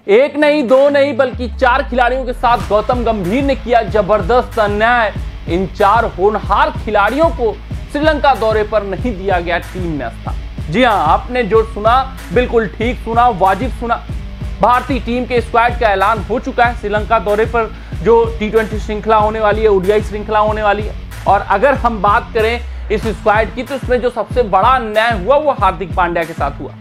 एक नहीं, दो नहीं, बल्कि 4 खिलाड़ियों के साथ गौतम गंभीर ने किया जबरदस्त अन्याय। इन 4 होनहार खिलाड़ियों को श्रीलंका दौरे पर नहीं दिया गया टीम में स्थान। जी हां, आपने जो सुना बिल्कुल ठीक सुना, वाजिब सुना। भारतीय टीम के स्क्वाड का ऐलान हो चुका है। श्रीलंका दौरे पर जो T20 श्रृंखला होने वाली है, ODI श्रृंखला होने वाली है। और अगर हम बात करें इस स्क्वाड की, तो इसमें जो सबसे बड़ा अन्याय हुआ वो हार्दिक पांड्या के साथ हुआ।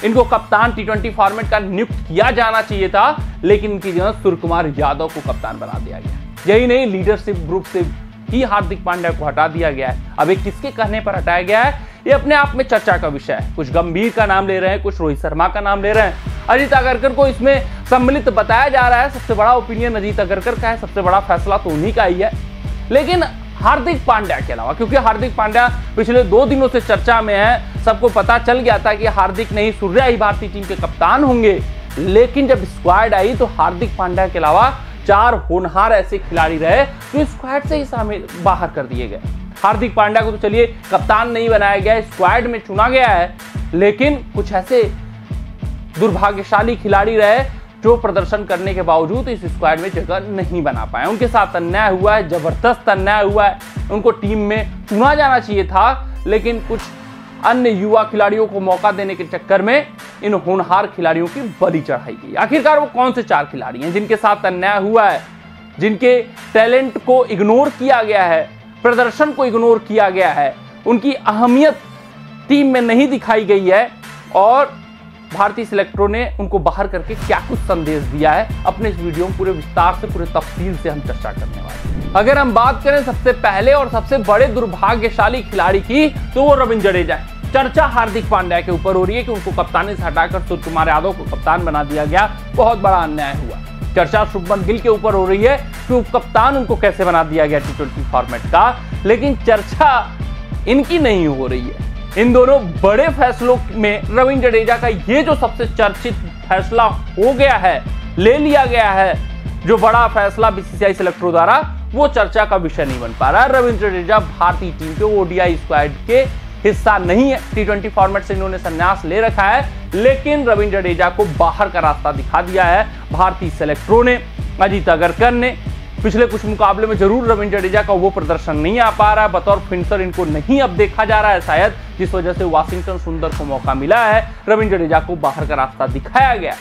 इनको कप्तान T20 फॉर्मेट का नियुक्त किया जाना चाहिए था, लेकिन इनकी जगह सूर्यकुमार यादव को कप्तान बना दिया गया। यही नहीं, लीडरशिप ग्रुप से ही हार्दिक पांड्या को हटा दिया गया है। अब ये किसके कहने पर हटाया गया है, ये अपने आप में चर्चा का विषय है। कुछ गंभीर का नाम ले रहे हैं, कुछ रोहित शर्मा का नाम ले रहे हैं। अजीत अगरकर को इसमें सम्मिलित बताया जा रहा है। सबसे बड़ा ओपिनियन अजीत अगरकर का है, सबसे बड़ा फैसला तो उन्हीं का ही है। लेकिन हार्दिक पांड्या के अलावा, क्योंकि हार्दिक पांड्या पिछले 2 दिनों से चर्चा में है, सबको पता चल गया था कि हार्दिक नहीं, सूर्या ही भारतीय टीम के कप्तान होंगे। लेकिन जब स्क्वाड आई तो हार्दिक पांड्या के अलावा 4 होनहार ऐसे खिलाड़ी रहे जो स्क्वाड से ही शामिल बाहर कर दिए गए। हार्दिक पांड्या को तो चलिए कप्तान नहीं बनाया गया, स्क्वाड में चुना गया है, लेकिन कुछ ऐसे दुर्भाग्यशाली खिलाड़ी रहे जो प्रदर्शन करने के बावजूद इस स्क्वाड में जगह नहीं बना पाए। उनके साथ अन्याय हुआ है, जबरदस्त अन्याय हुआ है। उनको टीम में चुना जाना चाहिए था, लेकिन कुछ अन्य युवा खिलाड़ियों को मौका देने के चक्कर में इन होनहार खिलाड़ियों की बलि चढ़ाई गई। आखिरकार वो कौन से 4 खिलाड़ी हैं जिनके साथ अन्याय हुआ है, जिनके टैलेंट को इग्नोर किया गया है, प्रदर्शन को इग्नोर किया गया है, उनकी अहमियत टीम में नहीं दिखाई गई है, और भारतीय सिलेक्टरों ने उनको बाहर करके क्या कुछ संदेश दिया है, अपने इस वीडियो में पूरे विस्तार से, पूरे तफसील से हम चर्चा करने वाले हैं। अगर हम बात करें सबसे पहले और सबसे बड़े दुर्भाग्यशाली खिलाड़ी की, तो वो रविंद्र जडेजा है। चर्चा हार्दिक पांड्या के ऊपर हो रही है कि उनको कप्तानी से हटाकर सूर्यकुमार यादव को कप्तान बना दिया गया, बहुत बड़ा अन्याय हुआ। चर्चा शुभमन गिल के ऊपर हो रही है कि कप्तान उनको कैसे बना दिया गया T20 फॉर्मेट का, लेकिन चर्चा इनकी नहीं हो रही है। इन दोनों बड़े फैसलों में रविंद्र जडेजा का ये जो सबसे चर्चित फैसला हो गया है, ले लिया गया है, जो बड़ा फैसला BCCI सिलेक्टरों द्वारा, वो चर्चा का विषय नहीं बन पा रहा है। रविंद्र जडेजा भारतीय टीम के ODI स्क्वाड के हिस्सा नहीं है। T20 फॉर्मेट से इन्होंने संन्यास ले रखा है, लेकिन रविंद्र जडेजा को बाहर का रास्ता दिखा दिया है भारतीय सिलेक्टरों ने। अजीत अगरकर ने पिछले कुछ मुकाबले में जरूर रविंद्र जडेजा का वो प्रदर्शन नहीं आ पा रहा है, बतौर फिनिशर इनको नहीं अब देखा जा रहा है शायद, जिस वजह से वाशिंगटन सुंदर को मौका मिला है। रविंद्र जडेजा को बाहर का रास्ता दिखाया गया।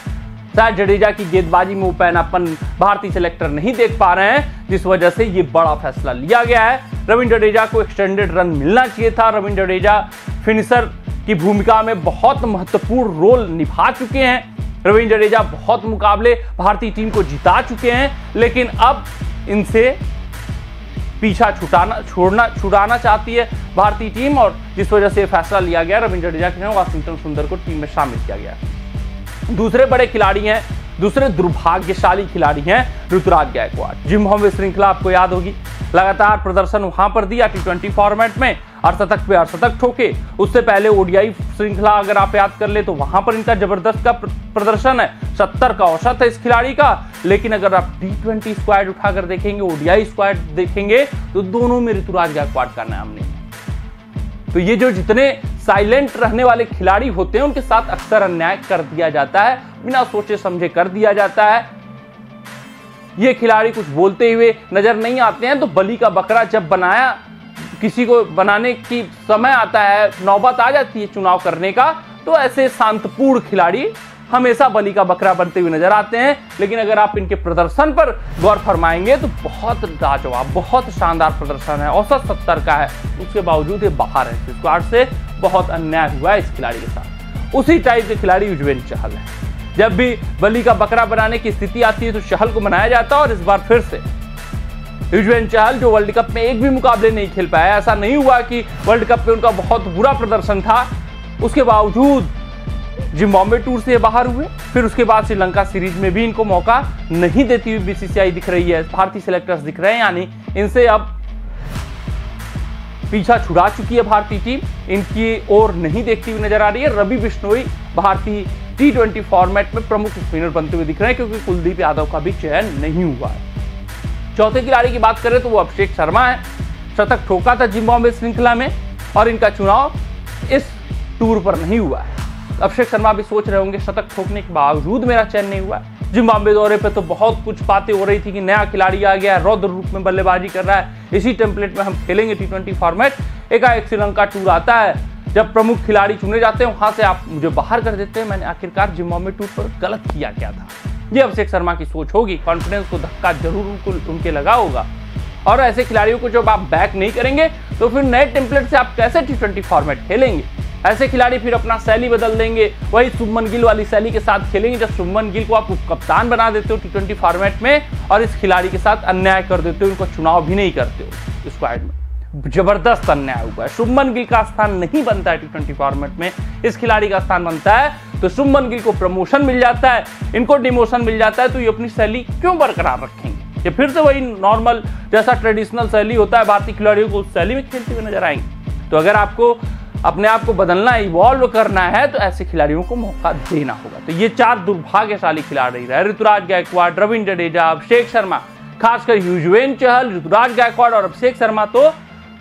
शायद जडेजा की गेंदबाजी में पैनापन भारतीय सिलेक्टर नहीं देख पा रहे हैं, जिस वजह से ये बड़ा फैसला लिया गया है। रविंद्र जडेजा को एक्सटेंडेड रन मिलना चाहिए था। रविंद्र जडेजा फिनिशर की भूमिका में बहुत महत्वपूर्ण रोल निभा चुके हैं। रविंद्र जडेजा बहुत मुकाबले भारतीय टीम को जिता चुके हैं, लेकिन अब इनसे पीछा छुड़ाना चाहती है भारतीय टीम, और जिस वजह से फैसला लिया गया रविंद्र जडेजा के वाशिंगटन सुंदर को टीम में शामिल किया गया। दूसरे बड़े खिलाड़ी हैं, दूसरे दुर्भाग्यशाली खिलाड़ी हैं ऋतुराज गायकवाड़। जिम्बाब्वे श्रृंखला आपको याद होगी, लगातार प्रदर्शन वहां पर दिया T20 फॉर्मेट में, अर्धशतक पे अर्धशतक ठोके। उससे पहले ODI श्रृंखला अगर आप याद कर ले तो वहां पर इनका जबरदस्त का प्रदर्शन है, 70 का औसत है इस खिलाड़ी का। लेकिन अगर आप T20 स्क्वाड उठाकर देखेंगे, ODI स्क्वाड देखेंगे, तो दोनों में ऋतुराज गायकवाड़ का नाम नहीं है। तो ये जो जितने साइलेंट रहने वाले खिलाड़ी होते हैं, उनके साथ अक्सर अन्याय कर दिया जाता है, बिना सोचे समझे कर दिया जाता है। ये खिलाड़ी कुछ बोलते हुए नजर नहीं आते हैं, तो बलि का बकरा जब बनाया, किसी को बनाने की समय आता है, नौबत आ जाती है चुनाव करने का, तो ऐसे शांतपूर्ण खिलाड़ी हमेशा बलि का बकरा बनते हुए नजर आते हैं। लेकिन अगर आप इनके प्रदर्शन पर गौर फरमाएंगे तो बहुत लाजवाब, बहुत शानदार प्रदर्शन है। औसत 70 का है, उसके बावजूद ये बाहर है स्क्वाड से। बहुत अन्याय हुआ है इस खिलाड़ी के साथ। उसी टाइप के खिलाड़ी युजवेंद्र चहल है। जब भी बलि का बकरा बनाने की स्थिति आती है तो चहल को बनाया जाता है, और इस बार फिर से युजवेंद्र चहल जो वर्ल्ड कप में एक भी मुकाबले नहीं खेल पाया। ऐसा नहीं हुआ कि वर्ल्ड कप में उनका बहुत बुरा प्रदर्शन था, उसके बावजूद जिम्बाब्वे टूर से बाहर हुए। फिर उसके बाद श्रीलंका सीरीज में भी इनको मौका नहीं देती हुई BCCI दिख रही है, भारतीय सिलेक्टर्स दिख रहे हैं, यानी इनसे अब पीछा छुड़ा चुकी है भारतीय टीम, इनकी ओर नहीं देखती हुई नजर आ रही है। रवि बिश्नोई भारतीय T20 फॉर्मेट में प्रमुख स्पिनर बनते हुए दिख रहे हैं, क्योंकि कुलदीप यादव का भी चयन नहीं हुआ है। चौथे खिलाड़ी की बात करें तो वो अभिषेक शर्मा है। शतक ठोका था जिम्बाब्वे श्रृंखला में, और इनका चुनाव इस टूर पर नहीं हुआ है। अभिषेक शर्मा भी सोच रहे होंगे शतक ठोकने के बावजूद मेरा चयन नहीं हुआ। जिम्बाब्वे दौरे पे तो बहुत कुछ बातें हो रही थी कि नया खिलाड़ी आ गया है, रौद्र रूप में बल्लेबाजी कर रहा है, इसी टेम्पलेट में हम खेलेंगे T20 फॉर्मेट। एकाएक श्रीलंका टूर आता है, जब प्रमुख खिलाड़ी चुने जाते हैं वहां से आप मुझे बाहर कर देते हैं। मैंने आखिरकार जिम्बाब्वे टूर पर गलत किया क्या था? ये अभिषेक शर्मा की सोच होगी। कॉन्फिडेंस को धक्का जरूर उनके लगा होगा, और ऐसे खिलाड़ियों को जब आप बैक नहीं करेंगे तो फिर नए टेम्पलेट से आप कैसे T20 फॉर्मेट खेलेंगे? ऐसे खिलाड़ी फिर अपना शैली बदल देंगे, वही शुभमन गिल वाली शैली के साथ खेलेंगे। जब शुभमन गिल को आप उपकप्तान बना देते हो T20 फॉर्मेट में और इस खिलाड़ी के साथ अन्याय कर देते हो, इनको चुनाव भी नहीं करते हो स्क्वाड में, जबरदस्त अन्याय हुआ है। शुभमन गिल का स्थान नहीं बनता है T20 फॉर्मेट में, इस खिलाड़ी का स्थान बनता है। तो शुभमन गिल को प्रमोशन मिल जाता है, इनको डिमोशन मिल जाता है, तो ये अपनी शैली क्यों बरकरार रखेंगे? ये फिर से वही नॉर्मल जैसा ट्रेडिशनल शैली होता है भारतीय खिलाड़ियों को, उस शैली में खेलते हुए नजर आएंगे। तो अगर आपको अपने आप को बदलना, इवॉल्व करना है, तो ऐसे खिलाड़ियों को मौका देना होगा। तो ये 4 दुर्भाग्यशाली खिलाड़ी रहे, ऋतुराज गायकवाड़, रविंद्र जडेजा, अभिषेक शर्मा, खासकर युजवेंद्र चहल, ऋतुराज गायकवाड़ और अभिषेक शर्मा तो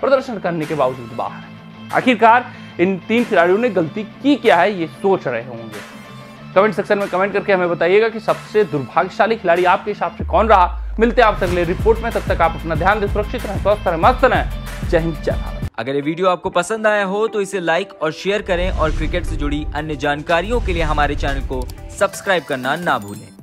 प्रदर्शन करने के बावजूद बाहर है। आखिरकार इन 3 खिलाड़ियों ने गलती की क्या है, ये सोच रहे होंगे। कमेंट सेक्शन में कमेंट करके हमें बताइएगा कि सबसे दुर्भाग्यशाली खिलाड़ी आपके हिसाब से कौन रहा। मिलते हैं आपसे अगले रिपोर्ट में, तब तक आप अपना ध्यान दें, सुरक्षित रहें, स्वस्थ रहें, मस्त रहें। जय हिंद, जय भारत। अगर ये वीडियो आपको पसंद आया हो तो इसे लाइक और शेयर करें, और क्रिकेट से जुड़ी अन्य जानकारियों के लिए हमारे चैनल को सब्सक्राइब करना ना भूलें।